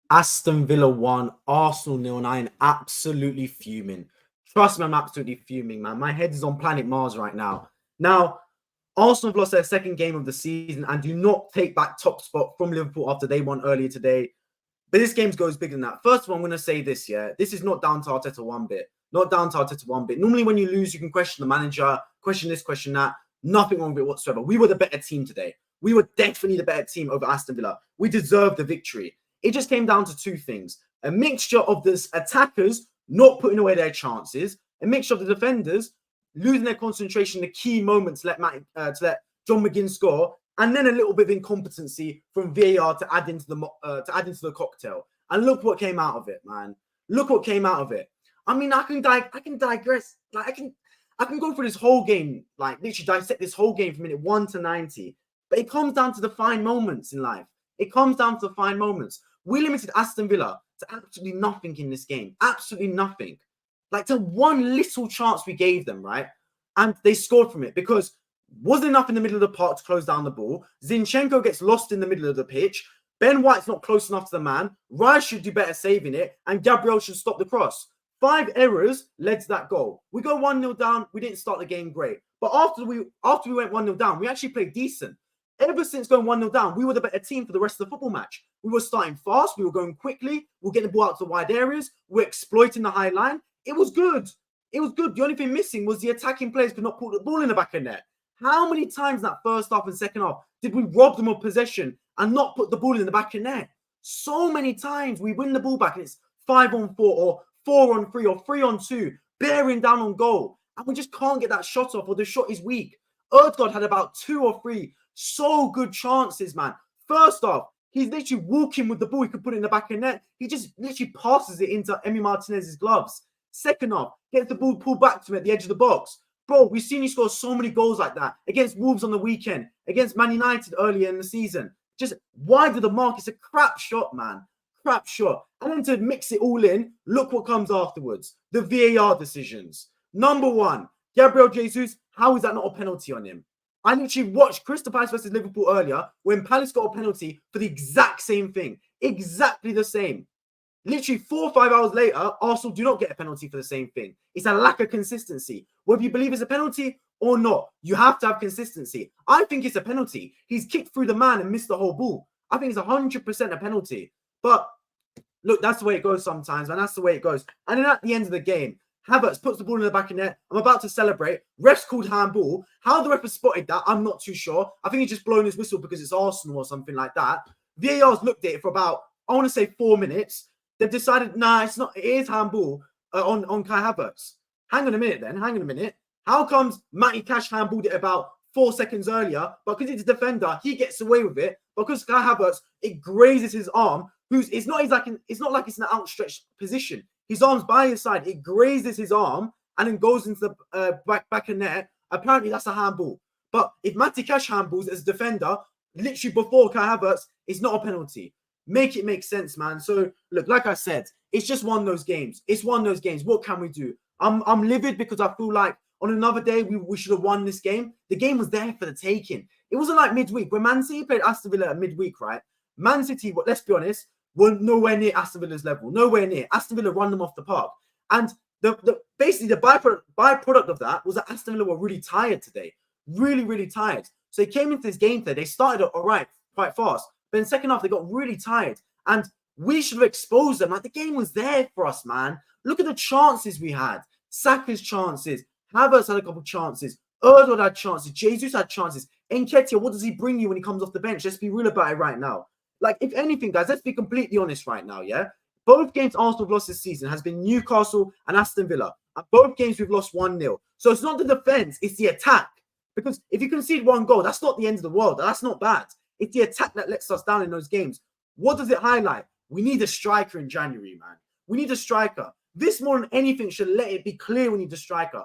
Aston Villa 1, Arsenal 0, and I am absolutely fuming. Trust me, I'm absolutely fuming, man. My head is on planet Mars right now. Now, Arsenal have lost their second game of the season and do not take back top spot from Liverpool after they won earlier today. But this game goes bigger than that. First of all, I'm going to say this, yeah. This is not down to Arteta one bit. Not down to Arteta one bit. Normally, when you lose, you can question the manager, question this, question that. Nothing wrong with it whatsoever. We were the better team today. We were definitely the better team over Aston Villa. We deserved the victory. It just came down to two things. A mixture of the attackers not putting away their chances, a mixture of the defenders losing their concentration in the key moments to let John McGinn score, and then a little bit of incompetency from VAR to add into the cocktail. And look what came out of it, man. Look what came out of it. I mean, I can digress. Like I can go through this whole game, like literally dissect this whole game from minute 1 to 90. But it comes down to the fine moments in life. It comes down to the fine moments. We limited Aston Villa to absolutely nothing in this game. Absolutely nothing. Like to one little chance we gave them, right? And they scored from it because wasn't enough in the middle of the park to close down the ball. Zinchenko gets lost in the middle of the pitch. Ben White's not close enough to the man. Rice should do better saving it. And Gabriel should stop the cross. 5 errors led to that goal. We go 1-0 down. We didn't start the game great. But after we went 1-0 down, we actually played decent. Ever since going 1-0 down, we were the better team for the rest of the football match. We were starting fast. We were going quickly. We were getting the ball out to wide areas. We were exploiting the high line. It was good. It was good. The only thing missing was the attacking players could not put the ball in the back of net. How many times in that first half and second half did we rob them of possession and not put the ball in the back of net? So many times we win the ball back and it's 5-on-4 or 4-on-3 or 3-on-2, bearing down on goal. And we just can't get that shot off or the shot is weak. Odegaard had about 2 or 3 so good chances, man. First off, he's literally walking with the ball. He could put it in the back of net. He just literally passes it into Emi Martinez's gloves. Second off, gets the ball pulled back to him at the edge of the box. Bro, we've seen you score so many goals like that against Wolves on the weekend, against Man United earlier in the season. Just wide of the mark. It's a crap shot, man. Crap shot. And then to mix it all in, look what comes afterwards. The VAR decisions. Number 1, Gabriel Jesus, how is that not a penalty on him? I literally watched Crystal Palace versus Liverpool earlier when Palace got a penalty for the exact same thing. Exactly the same. Literally 4 or 5 hours later, Arsenal do not get a penalty for the same thing. It's a lack of consistency. Whether you believe it's a penalty or not, you have to have consistency. I think it's a penalty. He's kicked through the man and missed the whole ball. I think it's 100% a penalty. But look, that's the way it goes sometimes, and that's the way it goes. And then at the end of the game, Havertz puts the ball in the back of net. I'm about to celebrate. Ref's called handball. How the ref has spotted that, I'm not too sure. I think he's just blown his whistle because it's Arsenal or something like that. VAR's looked at it for about, I want to say 4 minutes. They've decided, nah, it's not. It is handball on Kai Havertz. Hang on a minute then. Hang on a minute. How comes Matty Cash handballed it about 4 seconds earlier? But because he's a defender, he gets away with it. Because Kai Havertz, it grazes his arm. It's not like it's an outstretched position. His arm's by his side. It grazes his arm and then goes into the back of net. Apparently, that's a handball. But if Matty Cash handballs as a defender, literally before Kai Havertz, it's not a penalty. Make it make sense, man. So, look, like I said, it's just one of those games. It's one of those games. What can we do? I'm livid because I feel like on another day, we should have won this game. The game was there for the taking. It wasn't like midweek. When Man City played Aston Villa at midweek, right? Man City, let's be honest, were nowhere near Aston Villa's level. Nowhere near. Aston Villa run them off the park. And basically the byproduct of that was that Aston Villa were really tired today. Really, really tired. So they came into this game today. They started all right, quite fast. But in the second half, they got really tired. And we should have exposed them. Like, the game was there for us, man. Look at the chances we had. Saka's chances. Havertz had a couple chances. Odegaard had chances. Jesus had chances. Nketiah, what does he bring you when he comes off the bench? Let's be real about it right now. Like, if anything, guys, let's be completely honest right now, yeah? Both games Arsenal have lost this season has been Newcastle and Aston Villa. And both games we've lost 1-0. So it's not the defense, it's the attack. Because if you concede 1 goal, that's not the end of the world. That's not bad. It's the attack that lets us down in those games. What does it highlight? We need a striker in January, man. We need a striker. This more than anything should let it be clear we need a striker.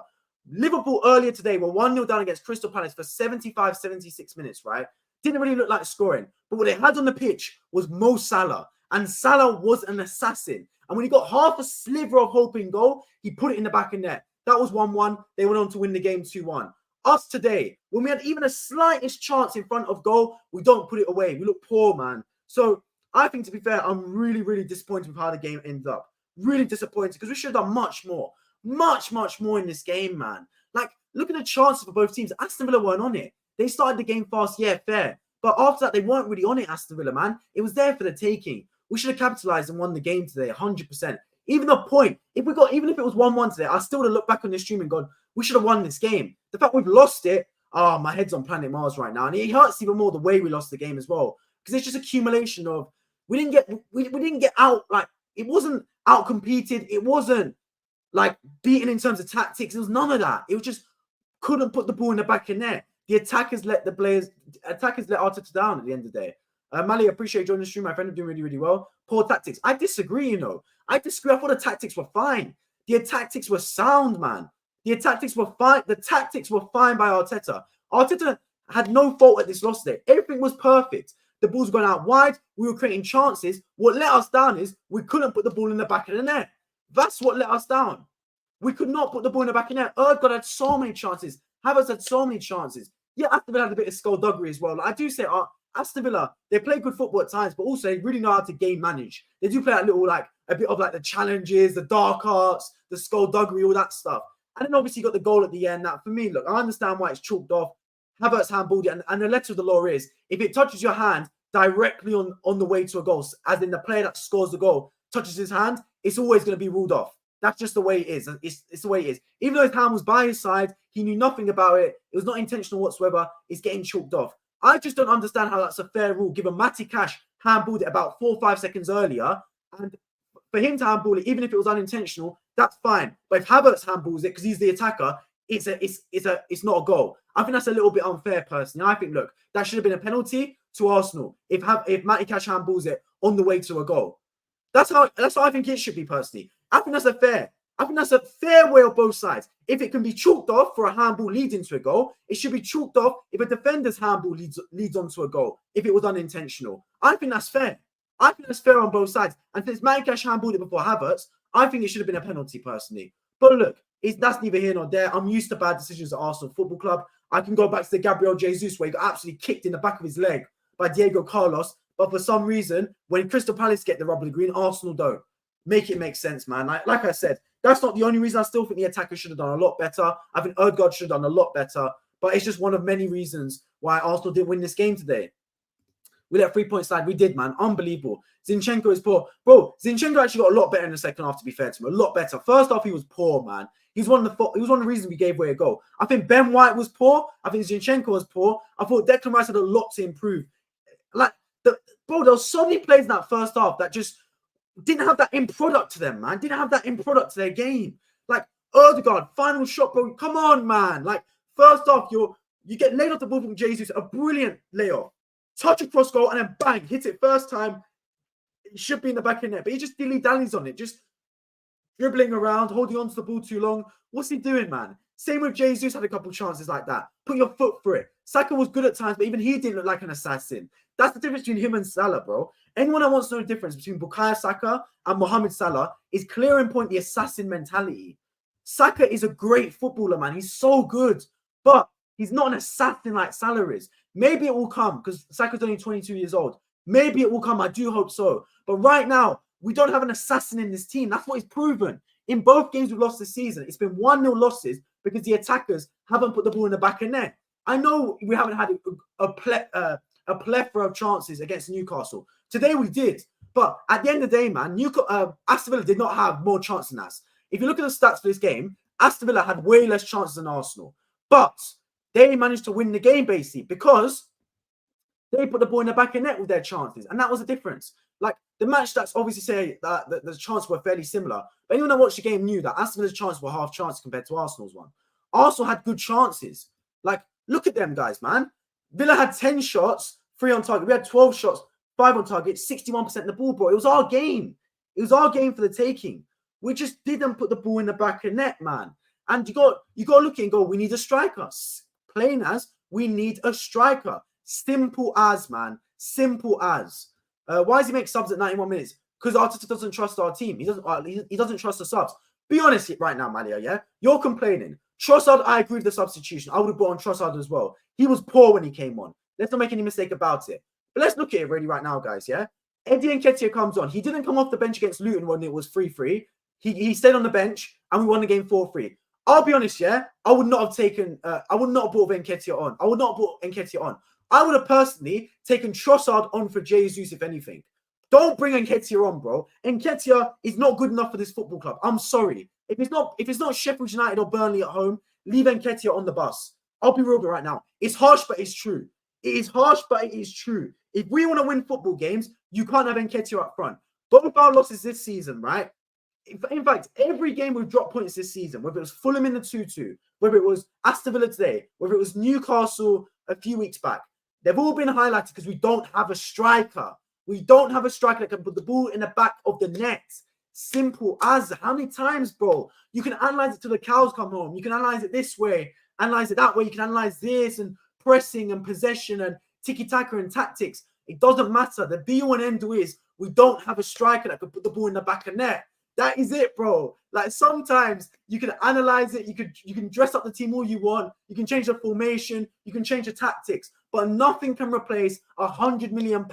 Liverpool earlier today were 1-0 down against Crystal Palace for 75, 76 minutes, right? Didn't really look like scoring. But what they had on the pitch was Mo Salah. And Salah was an assassin. And when he got half a sliver of hope in goal, he put it in the back of net. That was 1-1. They went on to win the game 2-1. Us today, when we had even a slightest chance in front of goal, we don't put it away. We look poor, man. So I think, to be fair, I'm really, really disappointed with how the game ends up. Really disappointed because we should have done much more in this game, man. Like, look at the chances for both teams. Aston Villa weren't on it. They started the game fast, yeah, fair. But after that, they weren't really on it, Aston Villa, man. It was there for the taking. We should have capitalized and won the game today, 100%. Even the point, even if it was 1-1 today, I still would have looked back on this stream and gone, we should have won this game. The fact we've lost it, my head's on planet Mars right now. And it hurts even more the way we lost the game as well. Because it's just accumulation of, we didn't get out, like, it wasn't out competed. It wasn't like beaten in terms of tactics. It was none of that. It was just couldn't put the ball in the back of net. The attackers let Arteta down at the end of the day. Mali, I appreciate you joining the stream. My friend, are doing really, really well. Poor tactics. I disagree, I disagree. I thought the tactics were fine. The tactics were sound, man. The tactics were fine. The tactics were fine by Arteta. Arteta had no fault at this loss there. Everything was perfect. The ball's gone out wide. We were creating chances. What let us down is we couldn't put the ball in the back of the net. That's what let us down. We could not put the ball in the back of the net. Erdegaard had so many chances. Havertz had so many chances. Yeah, Aston Villa had a bit of skullduggery as well. Like, I do say, Aston Villa, they play good football at times, but also they really know how to game manage. They do play a bit of the challenges, the dark arts, the skullduggery, all that stuff. And then obviously you got the goal at the end. That, for me, look, I understand why it's chalked off. Havertz handballed it, and the letter of the law is, if it touches your hand directly on the way to a goal, as in the player that scores the goal touches his hand, it's always going to be ruled off. That's just the way it is. It's the way it is. Even though his hand was by his side, he knew nothing about it. It was not intentional whatsoever. It's getting chalked off. I just don't understand how that's a fair rule, given Matty Cash handballed it about 4 or 5 seconds earlier. And for him to handball it, even if it was unintentional, that's fine. But if Havertz handballs it because he's the attacker, it's not a goal. I think that's a little bit unfair, personally. I think, look, that should have been a penalty to Arsenal if Matty Cash handballs it on the way to a goal. That's how I think it should be, personally. I think that's a fair way of both sides. If it can be chalked off for a handball leading to a goal, it should be chalked off if a defender's handball leads on to a goal, if it was unintentional. I think that's fair. I think that's fair on both sides. And since Matty Cash handballed it before Havertz, I think it should have been a penalty, personally. But look, that's neither here nor there. I'm used to bad decisions at Arsenal Football Club. I can go back to the Gabriel Jesus where he got absolutely kicked in the back of his leg by Diego Carlos. But for some reason, when Crystal Palace get the rub of the green, Arsenal don't. Make it make sense, man. Like I said, that's not the only reason. I still think the attacker should have done a lot better. I think Erdegaard should have done a lot better. But it's just one of many reasons why Arsenal didn't win this game today. We let 3 points slide. We did, man. Unbelievable. Zinchenko is poor. Bro, Zinchenko actually got a lot better in the second half, to be fair to him. A lot better. First half, he was poor, man. He was one of the reasons we gave away a goal. I think Ben White was poor. I think Zinchenko was poor. I thought Declan Rice had a lot to improve. There was so many plays in that first half that just didn't have that end product to them, man. Didn't have that end product to their game. Like, Erdegaard, final shot, bro. Come on, man. Like, first off, you get laid off the ball from Jesus, a brilliant layoff. Touch across goal, and then bang, hit it first time. It should be in the back of the net, but he just dilly-dallies on it. Just dribbling around, holding on to the ball too long. What's he doing, man? Same with Jesus, had a couple chances like that. Put your foot through it. Saka was good at times, but even he didn't look like an assassin. That's the difference between him and Salah, bro. Anyone that wants to know the difference between Bukayo Saka and Mohamed Salah is clear in point the assassin mentality. Saka is a great footballer, man. He's so good, but he's not an assassin like Salah is. Maybe it will come because Saka's only 22 years old. Maybe it will come. I do hope so. But right now, we don't have an assassin in this team. That's what he's proven. In both games we've lost this season, it's been 1-0 losses because the attackers haven't put the ball in the back of net. I know we haven't had a plethora of chances against Newcastle. Today we did. But at the end of the day, man, Aston Villa did not have more chances than us. If you look at the stats for this game, Aston Villa had way less chances than Arsenal. But they managed to win the game, basically, because they put the ball in the back of net with their chances. And that was the difference. Like, the match stats obviously say that the chances were fairly similar. But anyone that watched the game knew that Aston Villa's chances were half chances compared to Arsenal's one. Arsenal had good chances. Like, look at them guys, man. Villa had 10 shots, 3 on target. We had 12 shots, 5 on target, 61% in the ball, bro. It was our game. It was our game for the taking. We just didn't put the ball in the back of net, man. And you got to look at it and go, we need a striker. Plain as, we need a striker. Simple as, man. Simple as. Why does he make subs at 91 minutes? Because Arteta doesn't trust our team. He doesn't trust the subs. Be honest right now, Malia, yeah? You're complaining. Trossard, I agree with the substitution. I would have brought on Trossard as well. He was poor when he came on. Let's not make any mistake about it. But let's look at it really right now, guys, yeah? Eddie Nketiah comes on. He didn't come off the bench against Luton when it was 3-3. He stayed on the bench and we won the game 4-3. I'll be honest, yeah, I would not have brought Nketiah on. I would not have brought Nketiah on. I would have personally taken Trossard on for Jesus, if anything. Don't bring Nketiah on, bro. Nketiah is not good enough for this football club. I'm sorry. If it's not Sheffield United or Burnley at home, leave Nketiah on the bus. I'll be real right now. It's harsh, but it's true. It is harsh, but it is true. If we want to win football games, you can't have Nketiah up front. Both our losses this season, right? In fact, every game we've dropped points this season, whether it was Fulham in the 2-2, whether it was Aston Villa today, whether it was Newcastle a few weeks back, they've all been highlighted because we don't have a striker. We don't have a striker that can put the ball in the back of the net. Simple as. How many times, bro? You can analyze it till the cows come home. You can analyze it this way, analyze it that way. You can analyze this and pressing and possession and tiki-taka and tactics. It doesn't matter. The be-all and end-all is we don't have a striker that can put the ball in the back of net. That is it, bro. Like, sometimes you can analyze it. You can dress up the team all you want. You can change the formation. You can change the tactics. But nothing can replace £100 million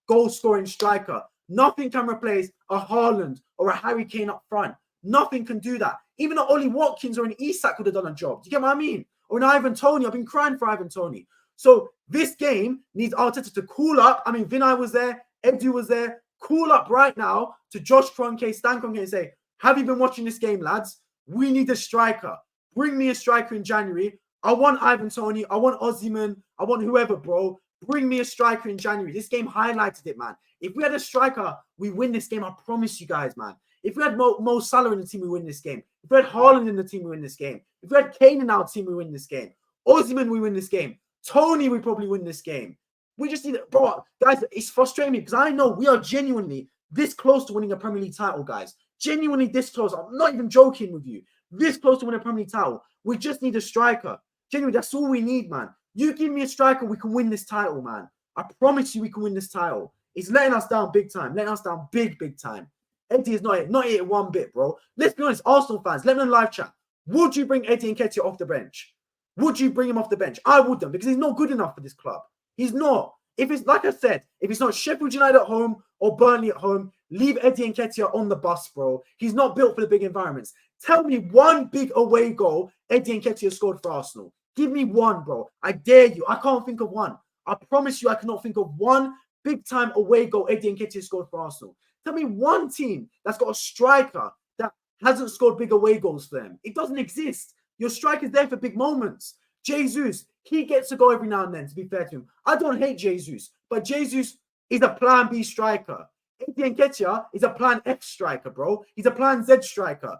goal-scoring striker. Nothing can replace a Haaland or a Harry Kane up front. Nothing can do that. Even an Ollie Watkins or an Isak would have done a job. Do you get what I mean? Or an Ivan Toney. I've been crying for Ivan Toney. So this game needs Arteta to cool up. I mean, Vinay was there. Edu was there. Cool up right now to Josh Kroenke, Stan Kroenke, and say, have you been watching this game, lads? We need a striker. Bring me a striker in January. I want Ivan Toney. I want Osimhen. I want whoever, bro. Bring me a striker in January. This game highlighted it, man. If we had a striker, we win this game. I promise you guys, man. If we had Mo Salah in the team, we win this game. If we had Haaland in the team, we win this game. If we had Kane in our team, we win this game. Osimhen, we win this game. Tony, we probably win this game. We just need it. Bro, guys, it's frustrating me because I know we are genuinely this close to winning a Premier League title, guys. Genuinely this close. I'm not even joking with you. This close to winning a Premier League title. We just need a striker. Genuinely, that's all we need, man. You give me a striker, we can win this title, man. I promise you we can win this title. It's letting us down big time. Letting us down big time. Eddie is not here one bit, bro. Let's be honest, Arsenal fans, let me know in live chat. Would you bring Eddie Nketiah off the bench? Would you bring him off the bench? I wouldn't, because he's not good enough for this club. He's not. If it's, like I said, if it's not Sheffield United at home or Burnley at home, leave Eddie Nketiah on the bus, bro. He's not built for the big environments. Tell me one big away goal Eddie Nketiah scored for Arsenal. Give me one, bro. I dare you. I can't think of one. I promise you I cannot think of one big-time away goal Eddie Nketiah scored for Arsenal. Tell me one team that's got a striker that hasn't scored big away goals for them. It doesn't exist. Your striker's there for big moments. Jesus, he gets a goal every now and then, to be fair to him. I don't hate Jesus, but Jesus is a plan B striker. Eddie Nketiah is a plan F striker, bro. He's a plan Z striker.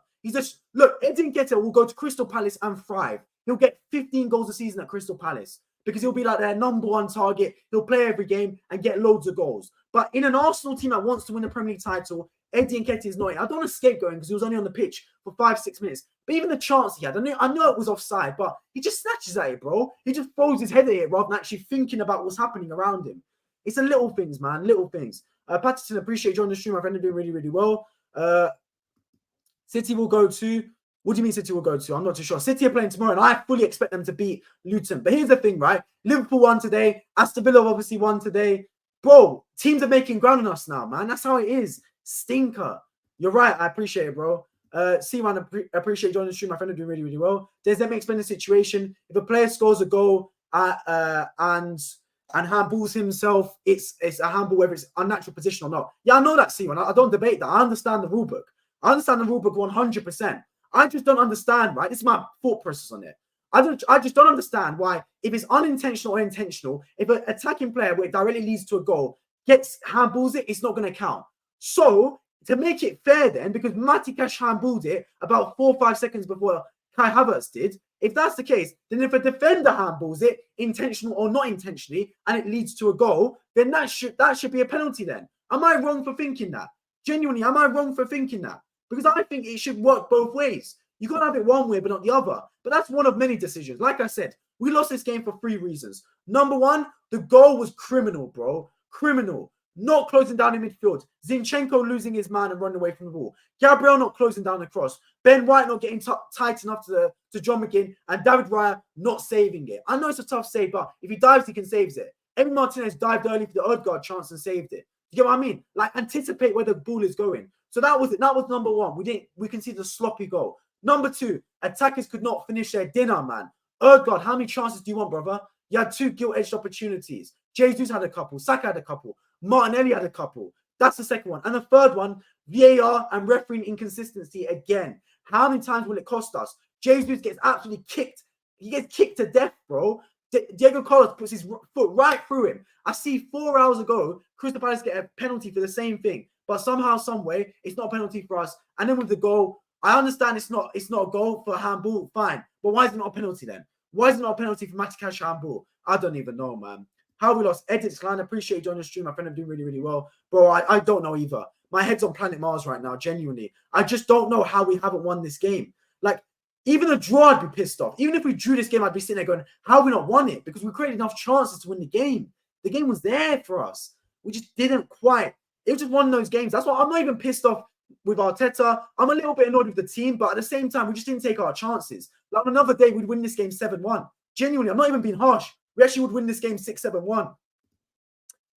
Look, Eddie Nketiah will go to Crystal Palace and thrive. He'll get 15 goals a season at Crystal Palace because he'll be like their number one target. He'll play every game and get loads of goals. But in an Arsenal team that wants to win the Premier League title, Eddie Nketiah is not. I don't want to scapegoat him because he was only on the pitch for 5-6 minutes. But even the chance he had, I know it was offside, but he just snatches at it, bro. He just throws his head at it rather than actually thinking about what's happening around him. It's the little things, man. Little things. Patterson, appreciate you joining the stream. My friend are doing really, really well. City will go to. What do you mean City will go to? I'm not too sure. City are playing tomorrow, and I fully expect them to beat Luton. But here's the thing, right? Liverpool won today. Aston Villa obviously won today. Bro, teams are making ground on us now, man. That's how it is. Stinker. You're right. I appreciate it, bro. C1, appreciate you joining the stream. My friend are doing really, really well. There's them explain the situation. If a player scores a goal and handballs himself, it's a handball, whether it's unnatural position or not. Yeah, I know that, C1. I don't debate that. I understand the rule book. I understand the rule book 100%. I just don't understand, right? This is my thought process on it. I just don't understand why, if it's unintentional or intentional, if an attacking player where it directly leads to a goal gets handballs it, it's not going to count. So to make it fair then, because Matty Cash handballed it about 4 or 5 seconds before Kai Havertz did, if that's the case, then if a defender handballs it, intentional or not intentionally, and it leads to a goal, then that should be a penalty then. Am I wrong for thinking that? Genuinely, am I wrong for thinking that? Because I think it should work both ways. You can't have it one way, but not the other. But that's one of many decisions. Like I said, we lost this game for 3 reasons. Number one, the goal was criminal, bro. Criminal. Not closing down in midfield. Zinchenko losing his man and running away from the ball. Gabriel not closing down the cross. Ben White not getting tight enough to John McGinn. And David Raya not saving it. I know it's a tough save, but if he dives, he can save it. Emi Martinez dived early for the Odegaard chance and saved it. You get what I mean? Like, anticipate where the ball is going. So that was it. That was number one. We conceded a sloppy goal. Number two, attackers could not finish their dinner, man. Oh God, how many chances do you want, brother? You had 2 gilt-edged opportunities. Jesus had a couple. Saka had a couple. Martinelli had a couple. That's the second one. And the third one, VAR and refereeing inconsistency again. How many times will it cost us? Jesus gets absolutely kicked. He gets kicked to death, bro. Diego Carlos puts his foot right through him. I see 4 hours ago, Crystal Palace get a penalty for the same thing. But somehow, some way, it's not a penalty for us. And then with the goal, I understand it's not a goal for a handball, fine. But why is it not a penalty then? Why is it not a penalty for Matikash handball? I don't even know, man. How we lost? Edit's Clan, appreciate you joining the stream. My friend, I'm doing really, really well. Bro, I don't know either. My head's on planet Mars right now, genuinely. I just don't know how we haven't won this game. Like, even a draw, I'd be pissed off. Even if we drew this game, I'd be sitting there going, how have we not won it? Because we created enough chances to win the game. The game was there for us. We just didn't quite. It was just one of those games. That's why I'm not even pissed off with Arteta. I'm a little bit annoyed with the team, but at the same time, we just didn't take our chances. Like, on another day, we'd win this game 7-1. Genuinely, I'm not even being harsh. We actually would win this game 6-7-1.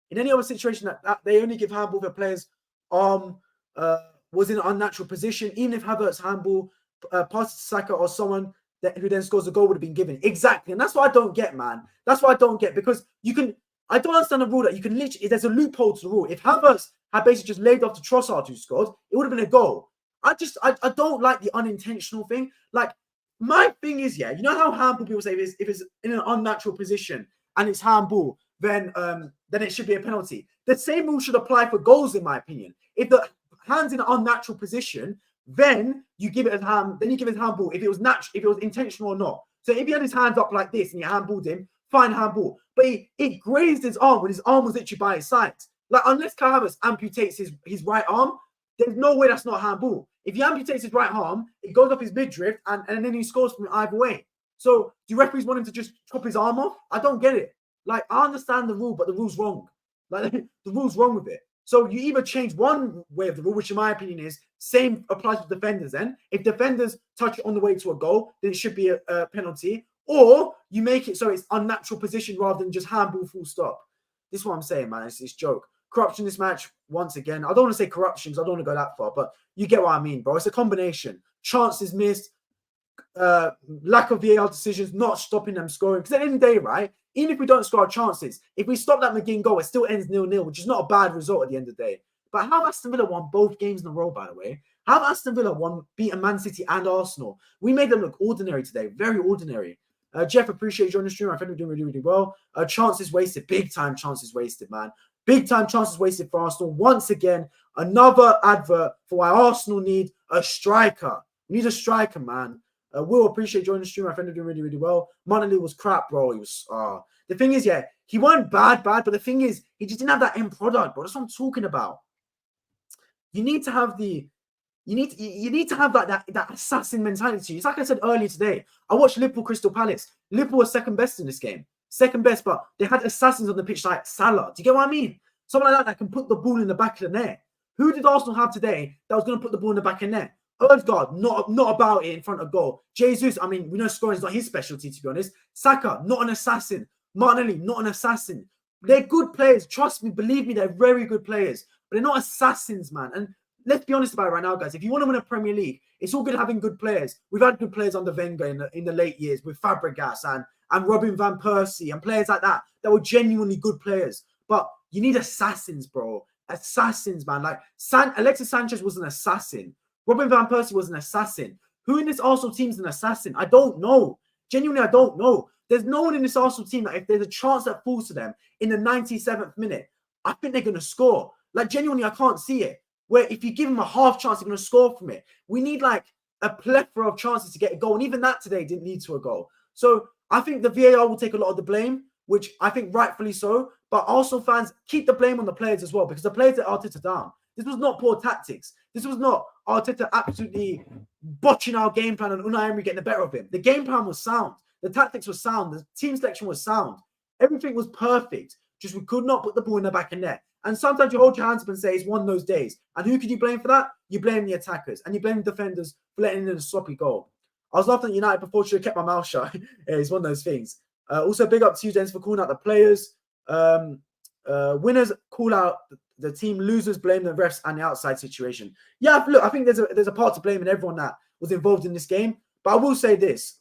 In any other situation that they only give handball for players was in an unnatural position, even if Havertz handball passes to Saka or someone who then scores a goal would have been given. Exactly. And that's what I don't get, man. That's what I don't get, because I don't understand the rule that you can literally, there's a loophole to the rule. If Havertz had basically just laid off to Trossard who scored, it would have been a goal. I don't like the unintentional thing. Like, my thing is, yeah, you know how handball people say if it's in an unnatural position and it's handball, then it should be a penalty. The same rule should apply for goals, in my opinion. If the hand's in an unnatural position, then you give it a hand. Then you give it a handball if it was natural, if it was intentional or not. So if he had his hands up like this and you handballed him, fine, handball. But it grazed his arm when his arm was literally by his side. Like, unless Kai Havertz amputates his right arm, there's no way that's not handball. If he amputates his right arm, it goes off his midriff and then he scores from either way. So do referees want him to just chop his arm off? I don't get it. Like, I understand the rule, but the rule's wrong. Like, the rule's wrong with it. So you either change one way of the rule, which in my opinion is same applies to defenders then. If defenders touch it on the way to a goal, then it should be a penalty. Or you make it so it's unnatural position rather than just handball full stop. This is what I'm saying, man. It's this joke. Corruption this match, once again. I don't want to say corruption because I don't want to go that far, but you get what I mean, bro. It's a combination. Chances missed, lack of VAR decisions, not stopping them scoring. Because at the end of the day, right, even if we don't score our chances, if we stop that McGinn goal, it still ends 0-0, which is not a bad result at the end of the day. But how have Aston Villa won both games in a row, by the way? How have Aston Villa beaten Man City and Arsenal? We made them look ordinary today, very ordinary. Jeff, appreciate you joining the stream. I think we're doing really, really well. Chances wasted, big time chances wasted, man. Big time chances wasted for Arsenal. Once again, another advert for why Arsenal need a striker. We need a striker, man. Will, appreciate joining the stream. I think we're doing really, really well. Martinelli was crap, bro. He was. The thing is, yeah, he wasn't bad, but the thing is, he just didn't have that end product, bro. That's what I'm talking about. You need to have the. You need to have that assassin mentality. It's like I said earlier today. I watched Liverpool Crystal Palace. Liverpool was second best in this game. Second best, but they had assassins on the pitch like Salah. Do you get what I mean? Someone like that can put the ball in the back of the net. Who did Arsenal have today that was going to put the ball in the back of the net? Odegaard, not about it in front of goal. Jesus, I mean, we know scoring is not his specialty, to be honest. Saka, not an assassin. Martinelli, not an assassin. They're good players. Trust me, believe me, they're very good players. But they're not assassins, man. And let's be honest about it right now, guys. If you want to win a Premier League, it's all good having good players. We've had good players under Wenger in the late years with Fabregas and Robin van Persie and players like that were genuinely good players. But you need assassins, bro. Assassins, man. Like Alexis Sanchez was an assassin. Robin van Persie was an assassin. Who in this Arsenal team is an assassin? I don't know. Genuinely, I don't know. There's no one in this Arsenal team that if there's a chance that falls to them in the 97th minute, I think they're going to score. Like, genuinely, I can't see it. Where if you give them a half chance, they're going to score from it. We need like a plethora of chances to get a goal. And even that today didn't lead to a goal. So I think the VAR will take a lot of the blame, which I think rightfully so. But Arsenal fans, keep the blame on the players as well, because the players that Arteta down. This was not poor tactics. This was not Arteta absolutely botching our game plan and Unai Emery getting the better of him. The game plan was sound. The tactics was sound. The team selection was sound. Everything was perfect. Just we could not put the ball in the back of net. And sometimes you hold your hands up and say it's one of those days. And who can you blame for that? You blame the attackers. And you blame the defenders for letting in a sloppy goal. I was laughing at United before, should have kept my mouth shut. It's one of those things. Also, big up to you, Dennis, for calling out the players. Winners call out the team losers blame the refs and the outside situation. Yeah, look, I think there's a part to blame in everyone that was involved in this game. But I will say this,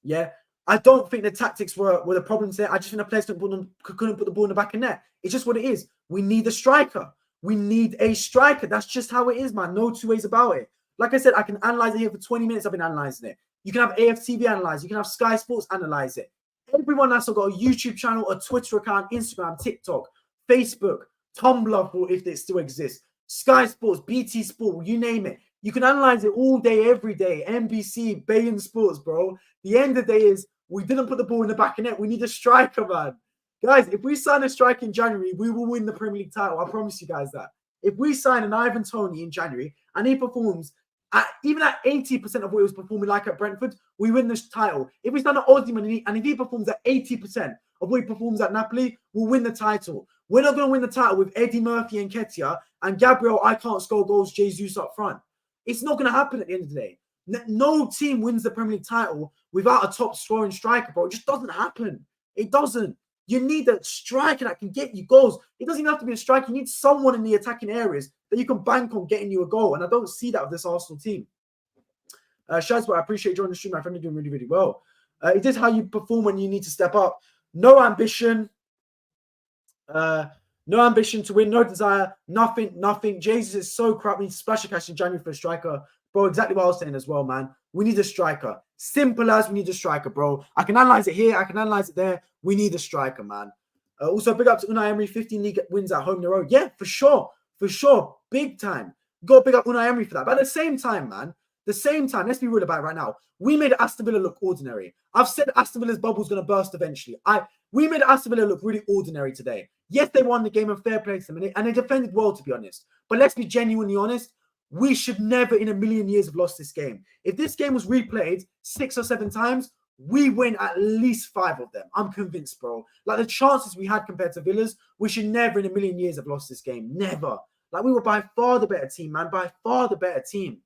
yeah, I don't think the tactics were the problems there. I just think the players couldn't put the ball in the back of net. It's just what it is. We need a striker. We need a striker. That's just how it is, man. No two ways about it. Like I said, I can analyze it here for 20 minutes. I've been analyzing it. You can have aftv analyze. You can have Sky Sports analyze it. Everyone that's got a YouTube channel, a Twitter account, Instagram, TikTok, Facebook, Tumblr, if it still exists, Sky Sports, BT Sport, you name it. You can analyze it all day, every day. NBC, Bayon Sports, bro. The end of the day is we didn't put the ball in the back of net. We need a striker, man. Guys, if we sign a striker in January, we will win the Premier League title. I promise you guys that. If we sign an Ivan Toney in January and he performs even at 80% of what he was performing like at Brentford, we win this title. If we sign an Osimhen and if he performs at 80% of what he performs at Napoli, we'll win the title. We're not going to win the title with Eddie Murphy and Nketiah and Gabriel, I can't score goals, Jesus up front. It's not going to happen at the end of the day. No team wins the Premier League title without a top scoring striker, bro. It just doesn't happen. It doesn't. You need a striker that can get you goals. It doesn't even have to be a striker. You need someone in the attacking areas that you can bank on getting you a goal. And I don't see that with this Arsenal team. Shazwa, I appreciate you joining the stream. My friend, you're doing really, really well. It is how you perform when you need to step up. No ambition. No ambition to win. No desire. Nothing. Jesus is so crap. We need to splash a cash in January for a striker. Bro, exactly what I was saying as well, man. We need a striker. Simple as we need a striker, bro. I can analyze it here. I can analyze it there. We need a striker, man. Also, big up to Unai Emery. 15 league wins at home in a row. Yeah, for sure. For sure. Big time. Got to big up Unai Emery for that. But at the same time, man, let's be real about it right now. We made Aston Villa look ordinary. I've said Aston Villa's bubble's going to burst eventually. We made Aston Villa look really ordinary today. Yes, they won the game and fair play to them, and they defended well, to be honest. But let's be genuinely honest. We should never in a million years have lost this game. If this game was replayed 6 or 7 times, we win at least 5 of them. I'm convinced, bro. Like the chances we had compared to Villa's, we should never in a million years have lost this game. Never. Like we were by far the better team, man. By far the better team.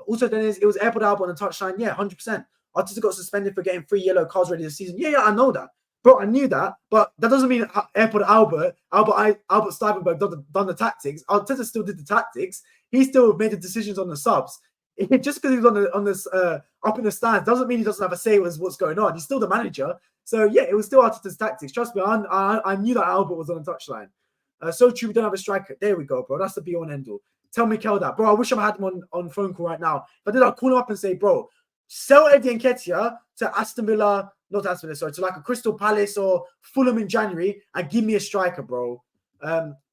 Also, then it was Airport Albert on the touchline. Yeah, 100%. Arteta got suspended for getting 3 yellow cards ready this season. Yeah, I know that. Bro, I knew that, but that doesn't mean Albert Stuyvenberg done the tactics. Arteta still did the tactics. He still made the decisions on the subs. Just because he was on this up in the stands doesn't mean he doesn't have a say with what's going on. He's still the manager. So yeah, it was still Arteta's tactics. Trust me, I knew that Albert was on the touchline. So true, we don't have a striker. There we go, bro. That's the be-all and end-all. Tell Mikel that, bro. I wish I had him on phone call right now. If I did, I'd call him up and say, bro, sell Eddie Nketiah to Aston Villa. Not Aston Villa, sorry, to like a Crystal Palace or Fulham in January and give me a striker, bro.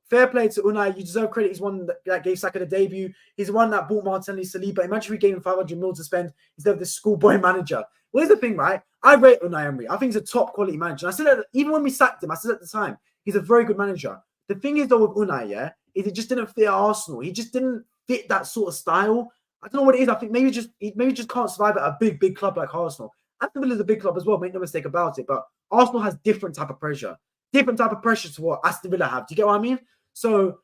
Fair play to Unai. You deserve credit. He's one that gave Saka the debut. He's the one that bought Martinelli Saliba. Imagine if we gave him 500 mil to spend instead of this schoolboy manager. Well, here's the thing, right? I rate Unai Emery. I think he's a top quality manager. I said that even when we sacked him, I said at the time, he's a very good manager. The thing is, though, with Unai, yeah, is it just didn't fit Arsenal. He just didn't fit that sort of style. I don't know what it is. I think maybe just can't survive at a big club like Arsenal. Aston Villa is a big club as well, make no mistake about it. But Arsenal has different type of pressure. Different type of pressure to what Aston Villa have. Do you get what I mean? So,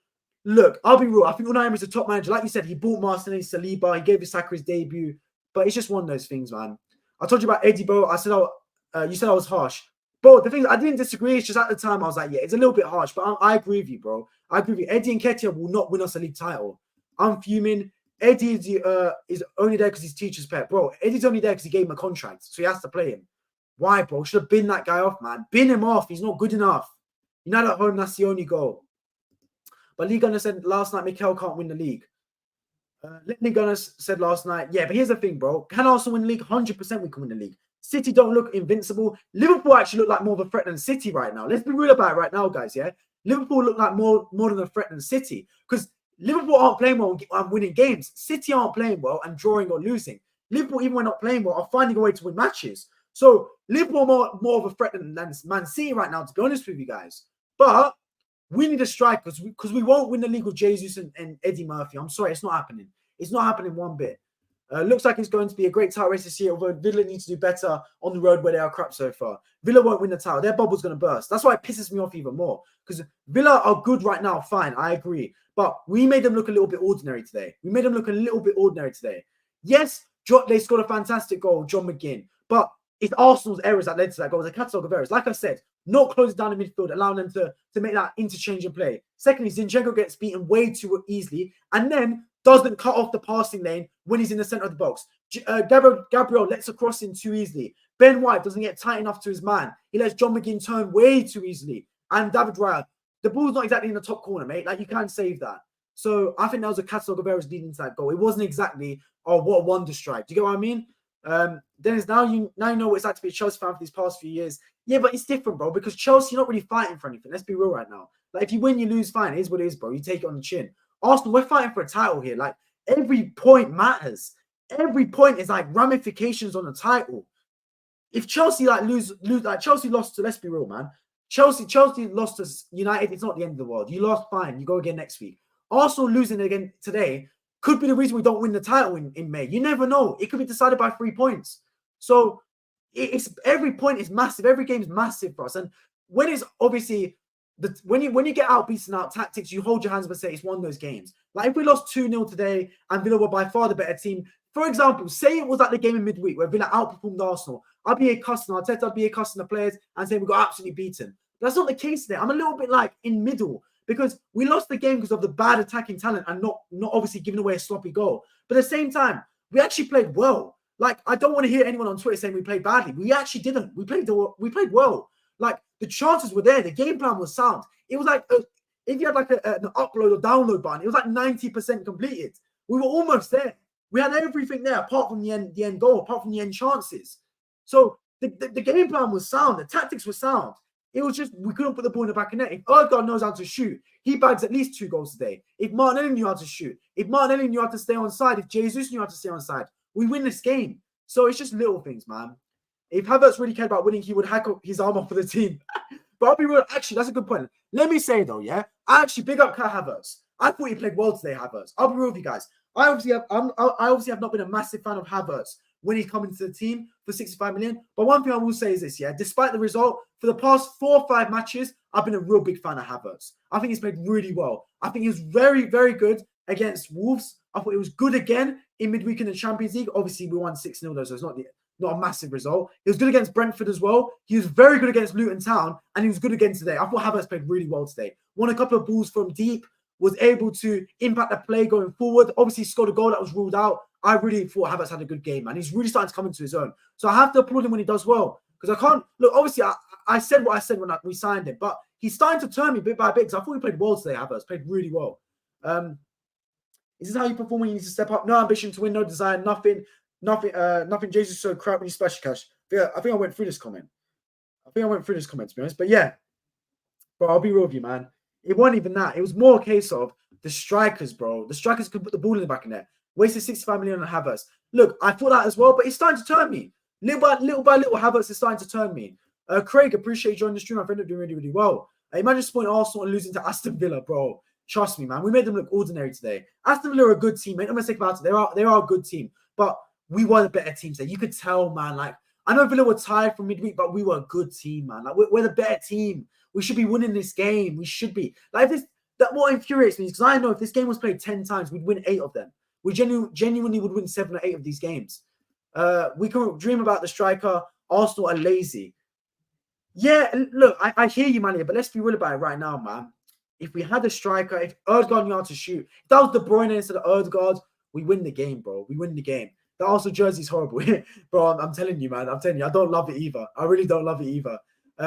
look, I'll be real. I think Unai Emery is a top manager. Like you said, he bought Martinelli Saliba. He gave his Saka his debut. But it's just one of those things, man. I told you about Eddie, bro. I said, you said I was harsh. Bro, the thing is, I didn't disagree. It's just at the time, I was like, yeah, it's a little bit harsh. But I agree with you, bro. I agree with you. Eddie Nketiah will not win us a league title. I'm fuming. Eddie is only there because he's teacher's pet. Bro, Eddie's only there because he gave him a contract. So he has to play him. Why, bro? Should have bin that guy off, man. Bin him off. He's not good enough. United at home, that's the only goal. But Lee Gunner said last night, Mikel can't win the league. Lee Gunner said last night, yeah, but here's the thing, bro. Can Arsenal win the league? 100% we can win the league. City don't look invincible. Liverpool actually look like more of a threat than City right now. Let's be real about it right now, guys, yeah? Liverpool look like more than a threat than City. Because Liverpool aren't playing well and winning games. City aren't playing well and drawing or losing. Liverpool, even when not playing well, are finding a way to win matches. So Liverpool are more of a threat than Man City right now, to be honest with you guys. But we need a striker because we won't win the league with Jesus and Eddie Murphy. I'm sorry, it's not happening. It's not happening one bit. Looks like it's going to be a great title race this year, although Villa needs to do better on the road where they are crap so far. Villa won't win the title. Their bubble's going to burst. That's why it pisses me off even more. Because Villa are good right now, fine, I agree. But we made them look a little bit ordinary today. Yes, they scored a fantastic goal, John McGinn. But it's Arsenal's errors that led to that goal. It was a catalogue of errors. Like I said, not closing down the midfield, allowing them to make that interchange and play. Secondly, Zinchenko gets beaten way too easily and then doesn't cut off the passing lane when he's in the centre of the box. Gabriel lets a cross in too easily. Ben White doesn't get tight enough to his man. He lets John McGinn turn way too easily. And David Raya, the ball's not exactly in the top corner, mate. Like, you can't save that. So I think that was a catalogue of errors leading to that goal. It wasn't exactly, oh, what a wonder strike. Do you get what I mean? Dennis, now you know what it's like to be a Chelsea fan for these past few years. Yeah, but it's different, bro, because Chelsea, you're not really fighting for anything. Let's be real right now. Like, if you win, you lose, fine. It is what it is, bro. You take it on the chin. Arsenal, we're fighting for a title here. Like, every point matters. Every point is like ramifications on the title. If Chelsea lose, like Chelsea lost to, let's be real, man. Chelsea lost to United. It's not the end of the world. You lost, fine. You go again next week. Arsenal losing again today could be the reason we don't win the title in May. You never know. It could be decided by 3 points. So it's every point is massive. Every game is massive for us. And when it's obviously when you get outbeaten out tactics, you hold your hands up and say it's one of those games. Like if we lost 2-0 today and Villa were by far the better team, for example, say it was like the game in midweek where Villa outperformed Arsenal, I'd be accusing Arteta, I'd be accusing the players and saying we got absolutely beaten. That's not the case today. I'm a little bit like in middle because we lost the game because of the bad attacking talent and not obviously giving away a sloppy goal. But at the same time, we actually played well. Like, I don't want to hear anyone on Twitter saying we played badly. We actually didn't. We played well. Like, the chances were there. The game plan was sound. It was like, if you had like an upload or download button, it was like 90% completed. We were almost there. We had everything there apart from the end goal, apart from the end chances. So the game plan was sound. The tactics were sound. It was just we couldn't put the ball in the back of the net. If Odegaard knows how to shoot, he bags at least 2 goals today. If Martinelli knew how to shoot, if Martinelli knew how to stay on side, if Jesus knew how to stay on side, we win this game. So it's just little things, man. If Havertz really cared about winning, he would hack his arm off for the team. But I'll be real. Actually, that's a good point. Let me say, though, yeah, I actually big up Kai Havertz. I thought he played well today, Havertz. I'll be real with you guys. I obviously have not been a massive fan of Havertz when he's coming to the team for 65 million. But one thing I will say is this, yeah, despite the result, for the past 4 or 5 matches, I've been a real big fan of Havertz. I think he's played really well. I think he was very, very good against Wolves. I thought he was good again in midweek in the Champions League. Obviously, we won 6-0 though, so it's not a massive result. He was good against Brentford as well. He was very good against Luton Town, and he was good again today. I thought Havertz played really well today. Won a couple of balls from deep, was able to impact the play going forward. Obviously, scored a goal that was ruled out. I really thought Havertz had a good game, man. He's really starting to come into his own. So I have to applaud him when he does well. Because I can't... Look, obviously, I said what I said when we signed him, but he's starting to turn me bit by bit because I thought he played well today, Havertz. Played really well. Is this how you perform when you need to step up? No ambition to win, no desire, nothing. Jesus so crap when you splash cash. I think I went through this comment. To be honest. But yeah, bro, I'll be real with you, man. It wasn't even that. It was more a case of the strikers, bro. The strikers could put the ball in the back of net. Wasted 65 million on Havertz. Look, I thought that as well, but it's starting to turn me. Little by little, Havertz is starting to turn me. Craig, appreciate you joining the stream. My friend are doing really, really well. Imagine supporting Arsenal and losing to Aston Villa, bro. Trust me, man. We made them look ordinary today. Aston Villa are a good team. Make no mistake about it. They are a good team. But we were the better team today. You could tell, man. Like, I know Villa were tired from midweek, but we were a good team, man. Like, we're the better team. We should be winning this game. We should be. Like, that what infuriates me is because I know if this game was played 10 times, we'd win 8 of them. We genuinely would win 7 or 8 of these games. We can dream about the striker. Arsenal are lazy. Yeah, look, I hear you, man, but let's be real about it right now, man. If we had a striker, if Odegaard knew how to shoot, if that was De Bruyne instead of Odegaard, we win the game, bro. We win the game. The Arsenal jersey is horrible. Bro, I'm telling you, man. I'm telling you, I don't love it either. I really don't love it either.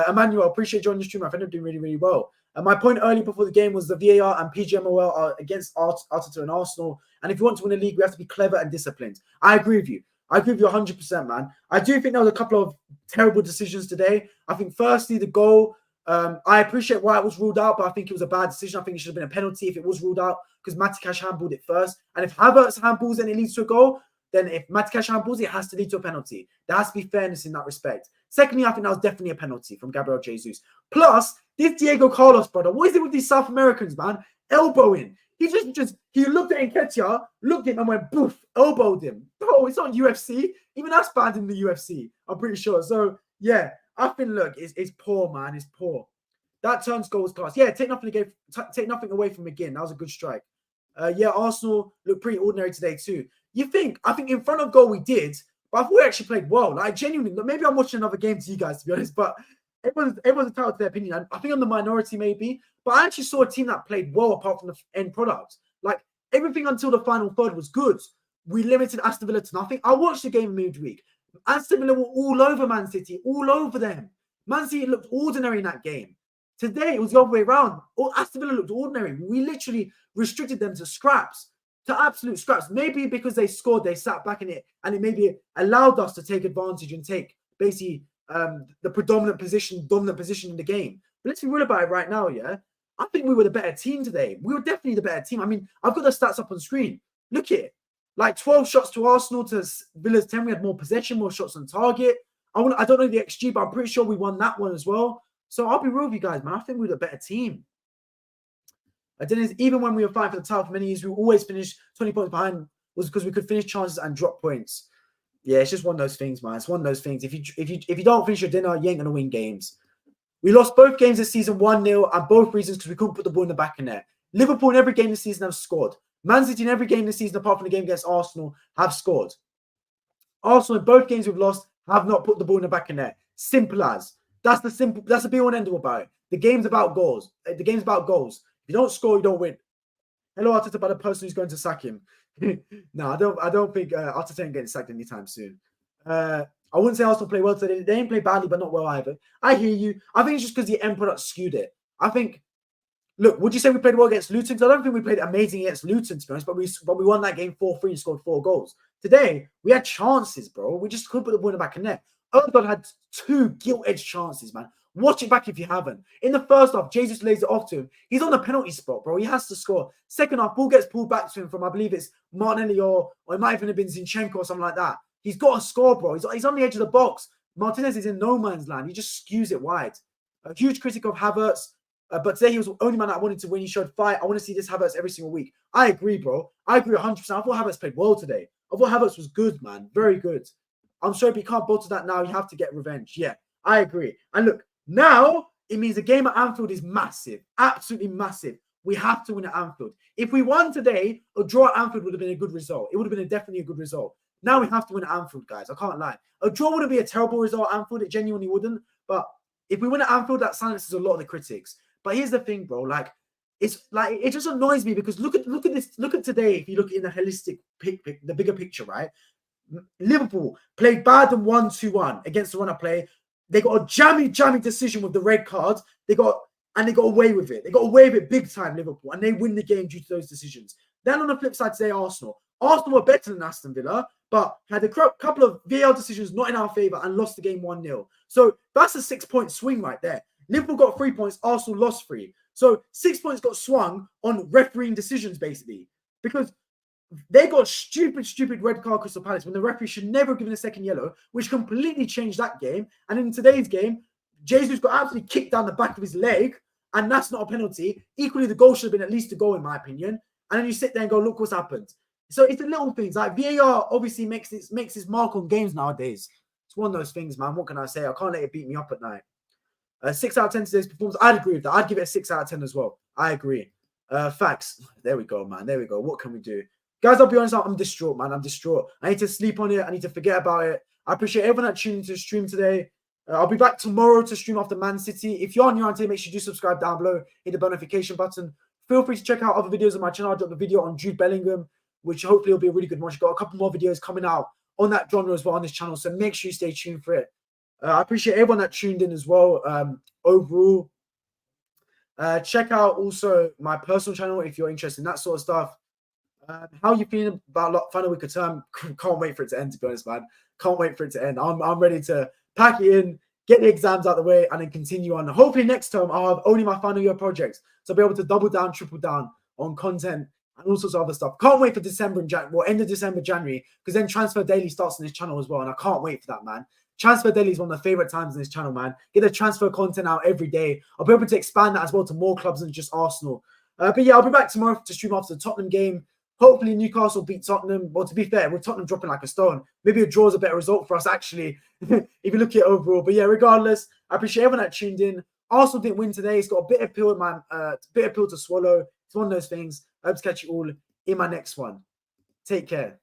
Emmanuel, I appreciate joining the stream. My friend are doing really, really well. My point earlier before the game was the VAR and PGMOL are against Arteta and Arsenal. And if you want to win a league, we have to be clever and disciplined. I agree with you. I agree with you 100%, man. I do think there was a couple of terrible decisions today. I think firstly, the goal, I appreciate why it was ruled out, but I think it was a bad decision. I think it should have been a penalty if it was ruled out because Matikash handballed it first. And if Havertz handballs and it leads to a goal, then if Matikash handballs it has to lead to a penalty. There has to be fairness in that respect. Secondly, I think that was definitely a penalty from Gabriel Jesus. Plus, this Diego Carlos brother, what is it with these South Americans, man? Elbowing. He looked at Nketiah, looked at him and went, boof, elbowed him. Bro, it's not UFC. Even that's banned in the UFC, I'm pretty sure. So, yeah, I think, look, it's poor, man. It's poor. That turns goal was class. Yeah, take nothing away from McGinn. That was a good strike. Yeah, Arsenal looked pretty ordinary today too. I think in front of goal we did, but I thought we actually played well. Like, genuinely, maybe I'm watching another game to you guys, to be honest, but everyone's entitled to their opinion. I think I'm the minority, maybe, but I actually saw a team that played well apart from the end product. Like, everything until the final third was good. We limited Aston Villa to nothing. I watched the game midweek. Aston Villa were all over Man City, all over them. Man City looked ordinary in that game. Today, it was the other way around. Aston Villa looked ordinary. We literally restricted them to scraps, to absolute scraps. Maybe because they scored, they sat back in it, and it maybe allowed us to take advantage and take basically the dominant position in the game. But let's be real about it right now, yeah? I think we were the better team today. We were definitely the better team. I mean, I've got the stats up on screen. Look at it. Like 12 shots to Arsenal to Villa's 10. We had more possession, more shots on target. I don't know the XG, but I'm pretty sure we won that one as well. So I'll be real with you guys, man. I think we were the better team. Even when we were fighting for the title for many years, we always finished 20 points behind. Was because we could finish chances and drop points. Yeah, it's just one of those things, man. It's one of those things. If you don't finish your dinner, you ain't gonna win games. We lost both games this season 1-0, and both reasons because we couldn't put the ball in the back of net. Liverpool in every game this season have scored. Man City in every game this season, apart from the game against Arsenal, have scored. Arsenal in both games we've lost have not put the ball in the back of net. Simple as. That's the be all and end all about it. The game's about goals. The game's about goals. If you don't score, you don't win. Hello, Arteta, by the person who's going to sack him. No, I don't think Arteta ain't getting sacked anytime soon. I wouldn't say Arsenal play well today. They didn't play badly, but not well either. I hear you. I think it's just because the end product skewed it. I think. Look, would you say we played well against Luton? I don't think we played amazing against Luton, to be honest, but we won that game 4-3 and scored 4 goals. Today, we had chances, bro. We just couldn't put the ball in the back of net. Odegaard had 2 gilt-edged chances, man. Watch it back if you haven't. In the first half, Jesus lays it off to him. He's on the penalty spot, bro. He has to score. Second half, ball gets pulled back to him from, I believe it's Martinelli or it might even have been Zinchenko or something like that. He's got to score, bro. He's on the edge of the box. Martinez is in no man's land. He just skews it wide. A huge critic of Havertz. But today he was the only man that I wanted to win. He showed fight. I want to see this Havertz every single week. I agree, bro. I agree 100%. I thought Havertz played well today. I thought Havertz was good, man. Very good. I'm sorry, if you can't bottle that now, you have to get revenge. Yeah, I agree. And look, now it means the game at Anfield is massive. Absolutely massive. We have to win at Anfield. If we won today, a draw at Anfield would have been a good result. It would have been definitely a good result. Now we have to win at Anfield, guys. I can't lie. A draw wouldn't be a terrible result at Anfield. It genuinely wouldn't. But if we win at Anfield, that silences a lot of the critics. But here's the thing, bro. Like, it's like it just annoys me because look at this. Look at today. If you look in the holistic the bigger picture, right? Liverpool played bad and 1-2-1 against the run-up play. They got a jammy decision with the red cards. They got away with it. They got away with it big time, Liverpool, and they win the game due to those decisions. Then on the flip side, today, Arsenal were better than Aston Villa, but had a couple of VAR decisions not in our favour and lost the game 1-0. So that's a 6-point swing right there. Liverpool got 3 points, Arsenal lost 3. So 6 points got swung on refereeing decisions, basically, because they got stupid red card Crystal Palace when the referee should never have given a second yellow, which completely changed that game. And in today's game, Jesus got absolutely kicked down the back of his leg, and that's not a penalty. Equally, the goal should have been at least a goal, in my opinion. And then you sit there and go, look what's happened. So it's the little things. Like VAR obviously makes its mark on games nowadays. It's one of those things, man. What can I say? I can't let it beat me up at night. 6 out of 10 today's performance. I'd agree with that. I'd give it a 6 out of 10 as well. I agree. Facts. There we go, man. There we go. What can we do? Guys, I'll be honest, I'm distraught, man. I'm distraught. I need to sleep on it. I need to forget about it. I appreciate everyone that tuned into the stream today. I'll be back tomorrow to stream after Man City. If you're new on today, make sure you do subscribe down below. Hit the notification button. Feel free to check out other videos on my channel. I dropped a video on Jude Bellingham, which hopefully will be a really good one. I've got a couple more videos coming out on that genre as well on this channel. So make sure you stay tuned for it. I appreciate everyone that tuned in as well. Overall, check out also my personal channel if you're interested in that sort of stuff. How are you feeling about final week of term? Can't wait for it to end, to be honest, man. Can't wait for it to end. I'm ready to pack it in, get the exams out of the way, and then continue on. Hopefully next term I'll have only my final year projects, so I'll be able to double down, triple down on content and all sorts of other stuff. Can't wait for December and end of December, January, because then Transfer Daily starts on this channel as well, and I can't wait for that, man. Transfer Daily is one of the favorite times in this channel, man. Get the transfer content out every day. I'll be able to expand that as well to more clubs than just Arsenal. But yeah, I'll be back tomorrow to stream after the Tottenham game. Hopefully Newcastle beat Tottenham. Well, to be fair, with Tottenham dropping like a stone, maybe a draw is a better result for us, actually, if you look at it overall. But yeah, regardless, I appreciate everyone that tuned in. Arsenal didn't win today. It's got a bitter pill in my bitter pill to swallow. It's one of those things. I hope to catch you all in my next one. Take care.